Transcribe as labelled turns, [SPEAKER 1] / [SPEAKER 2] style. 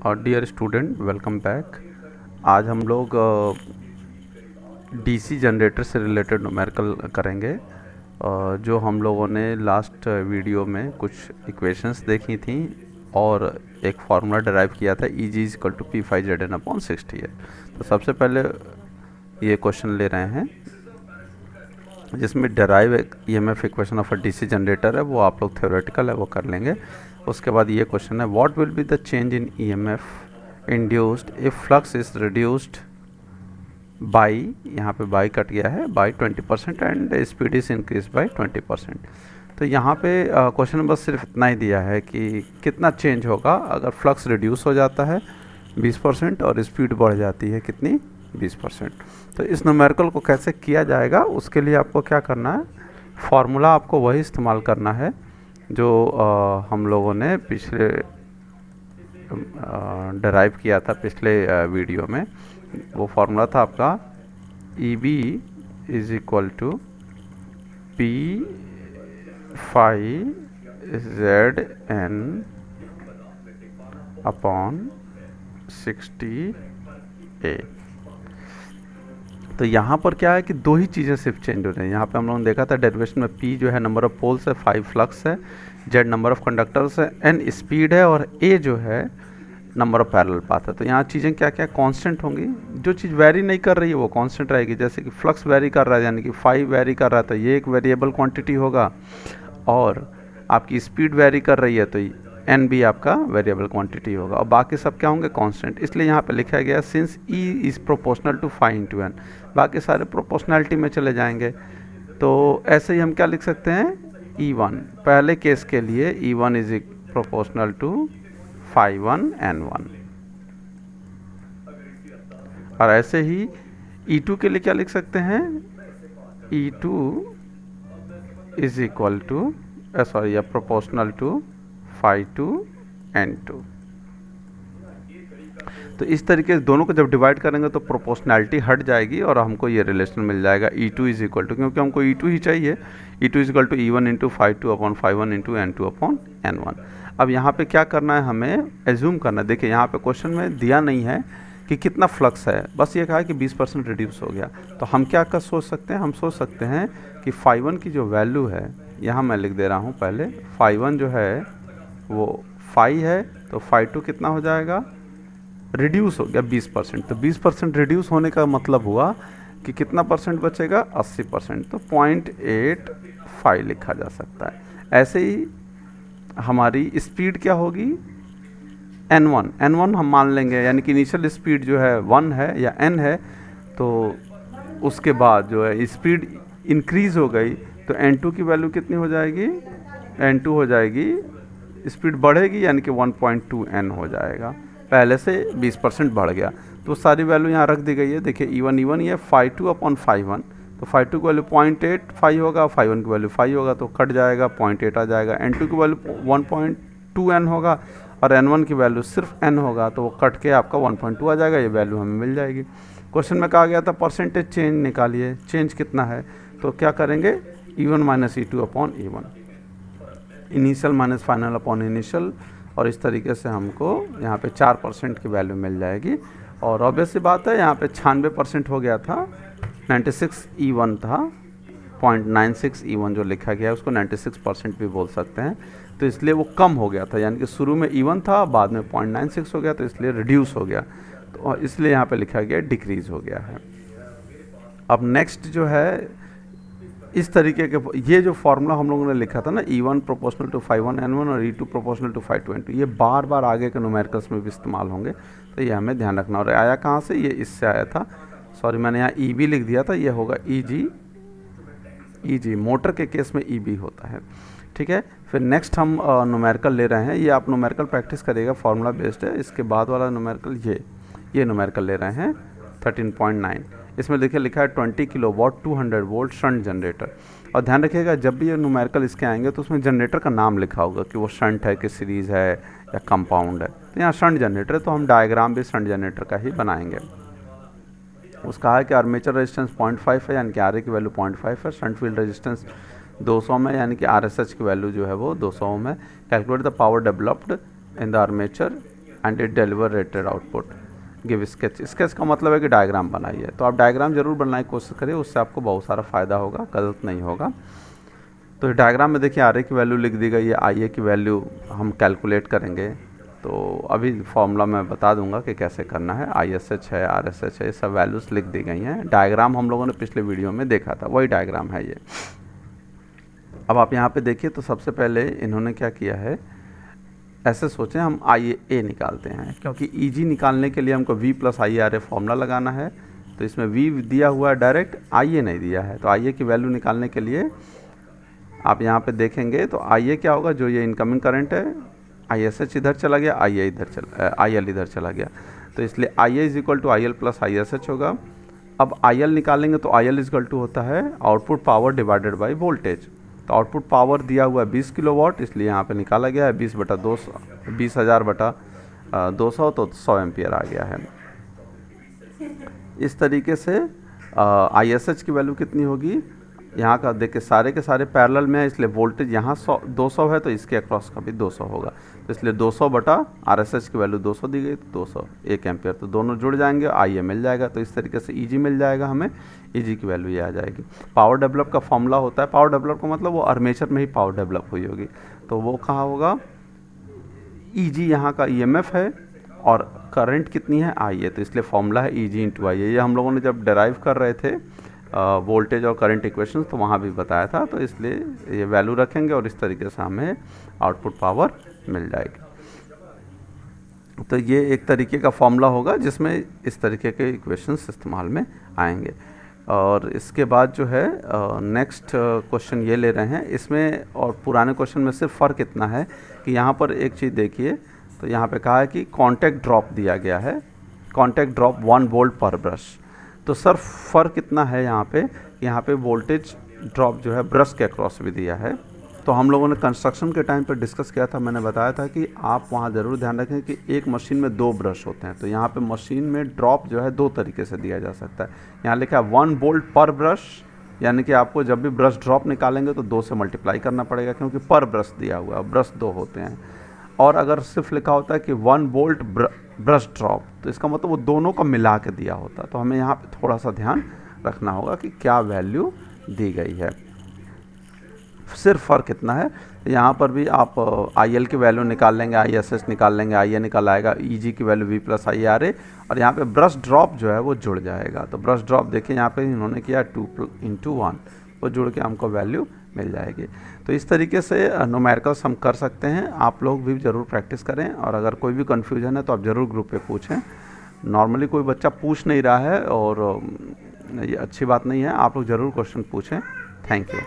[SPEAKER 1] और dear student, welcome back. आज हम लोग डीसी जनरेटर से रिलेटेड न्यूमेरिकल करेंगे। जो हम लोगों ने लास्ट वीडियो में कुछ इक्वेशंस देखी थी और एक फार्मूला डिराइव किया था, ई जी इक्वल टू P5Zn/60 है। तो सबसे पहले ये क्वेश्चन ले रहे हैं जिसमें derive EMF equation of a DC generator है, वो आप लोग थ्योरेटिकल है वो कर लेंगे। उसके बाद ये क्वेश्चन है, what will be the change in EMF induced if flux is reduced by, यहाँ पे बाई कट गया है, by 20% and speed is increase by 20%। तो यहाँ पे क्वेश्चन में बस सिर्फ इतना ही दिया है कि कितना चेंज होगा अगर फ्लक्स रिड्यूस हो जाता है 20% और स्पीड बढ़ जाती है कितनी, 20%। तो इस न्यूमेरिकल को कैसे किया जाएगा उसके लिए आपको क्या करना है, फार्मूला आपको वही इस्तेमाल करना है जो हम लोगों ने पिछले डिराइव किया था पिछले वीडियो में। वो फार्मूला था आपका EB is equal to P5Zn upon 60A। तो यहाँ पर क्या है कि दो ही चीज़ें सिर्फ चेंज हो रही हैं। यहाँ पे हम लोगों ने देखा था डेरिवेशन में P जो है नंबर ऑफ पोल्स है, 5 फ्लक्स है, Z नंबर ऑफ कंडक्टर्स है, N स्पीड है और A जो है नंबर ऑफ पैरेलल पाथ है। तो यहाँ चीज़ें क्या क्या कांस्टेंट होंगी, जो चीज़ वेरी नहीं कर रही है वो कांस्टेंट रहेगी। जैसे कि फ्लक्स वेरी कर रहा है यानी कि 5 वेरी कर रहा है तो ये एक वेरिएबल क्वांटिटी होगा, और आपकी स्पीड वेरी कर रही है तो N भी आपका वेरिएबल क्वांटिटी होगा, और बाकी सब क्या होंगे कांस्टेंट। इसलिए यहाँ पे लिखा गया since E is proportional to 5 into N, बाकी सारे प्रोपोर्शनैलिटी में चले जाएंगे। तो ऐसे ही हम क्या लिख सकते हैं, E1 पहले केस के लिए E1 इज प्रोपोर्शनल टू 5/1 और ऐसे ही E2 के लिए क्या लिख सकते हैं, E2 is equal to sorry proportional to 5/N2। तो इस तरीके से दोनों को जब डिवाइड करेंगे तो प्रोपोर्शनैलिटी हट जाएगी और हमको ये रिलेशन मिल जाएगा E2 इज इक्वल टू, क्योंकि हमको E2 ही चाहिए, E2 is equal to E1 into 5/2/1 into N2/N1। अब यहाँ पे क्या करना है, हमें एज्यूम करना है। देखिए यहाँ पे क्वेश्चन में दिया नहीं है कि कितना फ्लक्स है, बस ये कहा है कि 20% रिड्यूस हो गया। तो हम क्या कर सोच सकते हैं, हम सोच सकते हैं कि φ1 की जो वैल्यू है, यहाँ मैं लिख दे रहा हूँ पहले, φ1 जो है वो फाई है, तो φ2 कितना हो जाएगा, रिड्यूस हो गया 20%। तो 20% रिड्यूस होने का मतलब हुआ कि कितना परसेंट बचेगा, 80%। तो 0.85 लिखा जा सकता है। ऐसे ही हमारी स्पीड क्या होगी, N1 हम मान लेंगे, यानी कि इनिशियल स्पीड जो है 1 है या N है, तो उसके बाद जो है स्पीड इंक्रीज़ हो गई तो N2 की वैल्यू कितनी हो जाएगी, N2 हो जाएगी, स्पीड बढ़ेगी यानी कि 1.2 N हो जाएगा, पहले से 20% बढ़ गया। तो सारी वैल्यू यहाँ रख दी गई है। देखिए E1 ये φ2/φ1, तो φ2 की वैल्यू 0.85 होगा, φ1 की वैल्यू 5 होगा तो कट जाएगा, 0.8 आ जाएगा। N2 की वैल्यू 1.2 N होगा और N1 की वैल्यू सिर्फ N होगा, तो वो कट के आपका 1.2 आ जाएगा, ये वैल्यू हमें मिल जाएगी। क्वेश्चन में कहा गया था परसेंटेज चेंज निकालिए, चेंज कितना है, तो क्या करेंगे, E1 minus E2/E1, initial minus final upon initial, और इस तरीके से हमको यहाँ पे 4% की वैल्यू मिल जाएगी। और ऑब्वियस सी बात है, यहाँ पे 96% हो गया था, 96 E1 था, 0.96 E1 जो लिखा गया है उसको 96% भी बोल सकते हैं। तो इसलिए वो कम हो गया था, यानी कि शुरू में E1 था, बाद में 0.96 हो गया, तो इसलिए रिड्यूस हो गया, तो इसलिए यहाँ पे लिखा गया डिक्रीज़ हो गया है। अब नेक्स्ट जो है, इस तरीके के ये जो फार्मूला हम लोगों ने लिखा था ना, E1 प्रोपोर्शनल टू 5/1 और E2 प्रोपोर्शनल टू 5/2, ये बार बार आगे के न्यूमेरिकल्स में भी इस्तेमाल होंगे, तो ये हमें ध्यान रखना। और आया कहाँ से, ये इससे आया था, सॉरी मैंने यहाँ EB लिख दिया था, ये होगा EG, मोटर के केस में EB होता है, ठीक है। फिर नेक्स्ट हम न्यूमेरिकल ले रहे हैं, ये आप न्यूमेरिकल प्रैक्टिस करिएगा, फार्मूला बेस्ड है। इसके बाद वाला न्यूमेरिकल ये न्यूमेरिकल ले रहे हैं 13.9। इसमें देखिए लिखा है 20 किलोवाट 200 वोल्ट शंट जनरेटर। और ध्यान रखिएगा जब भी ये न्यूमेरिकल इसके आएंगे तो उसमें जनरेटर का नाम लिखा होगा कि वो शंट है कि सीरीज़ है या कंपाउंड है। तो यहाँ शंट जनरेटर है, तो हम डायग्राम भी शंट जनरेटर का ही बनाएंगे। उसका है कि आर्मेचर रेजिस्टेंस 0.5 है, यानी कि आर ए की वैल्यू 0.5 है। शंट फील्ड रेजिस्टेंस 200 में, यानी कि RSH की वैल्यू जो है वो 200 में। Calculate the power developed in the armature and it deliver rated output, give sketch. Sketch का मतलब है कि डायग्राम बनाइए, तो आप डायग्राम जरूर बनाने की कोशिश करिए, उससे आपको बहुत सारा फ़ायदा होगा, गलत नहीं होगा। तो डायग्राम में देखिए आर ए की वैल्यू लिख दी गई है, आई ए की वैल्यू हम कैलकुलेट करेंगे। तो अभी फॉर्मूला मैं बता दूंगा कि कैसे करना है। आई एस एच है, आर एस एच है, ये सब वैल्यूज़ लिख दी गई हैं। डायग्राम हम लोगों ने पिछले वीडियो में देखा था, वही डायग्राम है ये। अब आप यहाँ पे देखिए, तो सबसे पहले इन्होंने क्या किया है, ऐसे सोचें हम आई ए निकालते हैं, क्योंकि ई जी निकालने के लिए हमको V plus I R A formula लगाना है। तो इसमें वी दिया हुआ है डायरेक्ट, आई ए नहीं दिया है। तो आई ए की वैल्यू निकालने के लिए आप यहाँ पे देखेंगे तो आई ए क्या होगा, जो ये इनकमिंग करंट है, आई एस एच इधर चला गया, आई एल इधर चला गया, तो इसलिए I A is equal to I L plus I S H होगा। अब आई एल निकालेंगे तो I L is equal to होता है output power divided by voltage. तो आउटपुट पावर दिया हुआ है 20 किलोवाट, इसलिए यहाँ पे निकाला गया है 20,000 बटा 200, तो 100 एम्पियर आ गया है। इस तरीके से आई एस एच की वैल्यू कितनी होगी, यहाँ का देखिए सारे के सारे पैरेलल में है, इसलिए वोल्टेज यहाँ 200 है, तो इसके अक्रॉस का भी 200 होगा, तो इसलिए 200 बटा आर एस एच की वैल्यू 200 दी गई, तो 200 1 एम्पियर, तो दोनों जुड़ जाएंगे, आई ए मिल जाएगा। तो इस तरीके से ई जी मिल जाएगा हमें, ई जी की वैल्यू ये आ जाएगी। पावर डेवलप का फॉर्मूला होता है, पावर डेवलप का मतलब वो आर्मेचर में ही पावर डेवलप हुई होगी, तो वो कहाँ होगा, ई जी यहाँ का ई एम एफ है और करंट कितनी है, आई ए, तो इसलिए फॉर्मूला है ई जी इंटू आई ए। ये हम लोगों ने जब डेराइव कर रहे थे वोल्टेज और करंट इक्वेशंस, तो वहाँ भी बताया था, तो इसलिए ये वैल्यू रखेंगे और इस तरीके से हमें आउटपुट पावर मिल जाएगी। तो ये एक तरीके का फॉर्मूला होगा जिसमें इस तरीके के इक्वेशंस इस्तेमाल में आएंगे। और इसके बाद जो है नेक्स्ट क्वेश्चन ये ले रहे हैं, इसमें और पुराने क्वेश्चन में सिर्फ फ़र्क इतना है कि यहाँ पर एक चीज़ देखिए, तो यहाँ पे कहा है कि कॉन्टैक्ट ड्रॉप दिया गया है, कॉन्टैक्ट ड्रॉप 1 वोल्ट पर ब्रश। तो सर फ़र्क इतना है यहाँ पे वोल्टेज ड्रॉप जो है ब्रश के अक्रॉस भी दिया है। तो हम लोगों ने कंस्ट्रक्शन के टाइम पर डिस्कस किया था, मैंने बताया था कि आप वहाँ ज़रूर ध्यान रखें कि एक मशीन में 2 ब्रश होते हैं, तो यहाँ पे मशीन में ड्रॉप जो है 2 तरीके से दिया जा सकता है। यहाँ लिखा है 1 वोल्ट पर ब्रश, यानी कि आपको जब भी ब्रश ड्रॉप निकालेंगे तो 2 से मल्टीप्लाई करना पड़ेगा, क्योंकि पर ब्रश दिया हुआ है, ब्रश 2 होते हैं। और अगर सिर्फ लिखा होता है कि 1 वोल्ट ब्रश ड्रॉप, तो इसका मतलब वो दोनों का मिला के दिया होता है। तो हमें यहाँ पे थोड़ा सा ध्यान रखना होगा कि क्या वैल्यू दी गई है, सिर्फ फ़र्क इतना है। यहाँ पर भी आप आई एल की वैल्यू निकाल लेंगे, आई एस एच निकाल लेंगे, आई ए निकाल आएगा, ई जी की value V plus I R A, और यहाँ पे ब्रश ड्रॉप जो है वो जुड़ जाएगा। तो ब्रश ड्रॉप देखिए यहाँ पे इन्होंने किया 2 × 1, वो जुड़ के हमको वैल्यू मिल जाएगी। तो इस तरीके से न्यूमेरिकल्स हम कर सकते हैं, आप लोग भी ज़रूर प्रैक्टिस करें, और अगर कोई भी कन्फ्यूजन है तो आप ज़रूर ग्रुप पे पूछें। नॉर्मली कोई बच्चा पूछ नहीं रहा है और ये अच्छी बात नहीं है, आप लोग ज़रूर क्वेश्चन पूछें। Thank you.